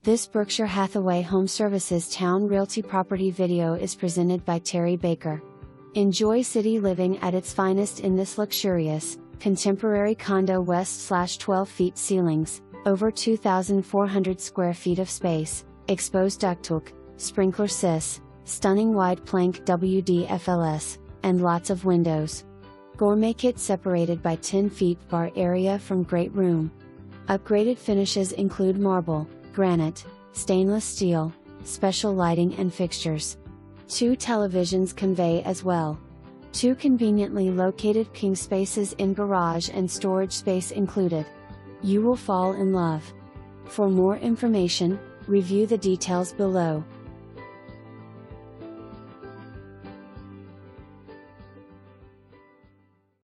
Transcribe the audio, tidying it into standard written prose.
This Berkshire Hathaway HomeServices Towne Realty property video is presented by Terri Baker. Enjoy city living at its finest in this luxurious, contemporary condo. West/12 feet ceilings, over 2,400 square feet of space, exposed ductwk, sprinkler sys, stunning wide plank WDFLS, and lots of windows. Gourmet kit separated by 10 feet bar area from great room. Upgraded finishes include marble, granite, stainless steel, special lighting and fixtures. 2 televisions convey as well. 2 conveniently located pking spaces in garage and storage space included. You will fall in love. For more information, review the details below.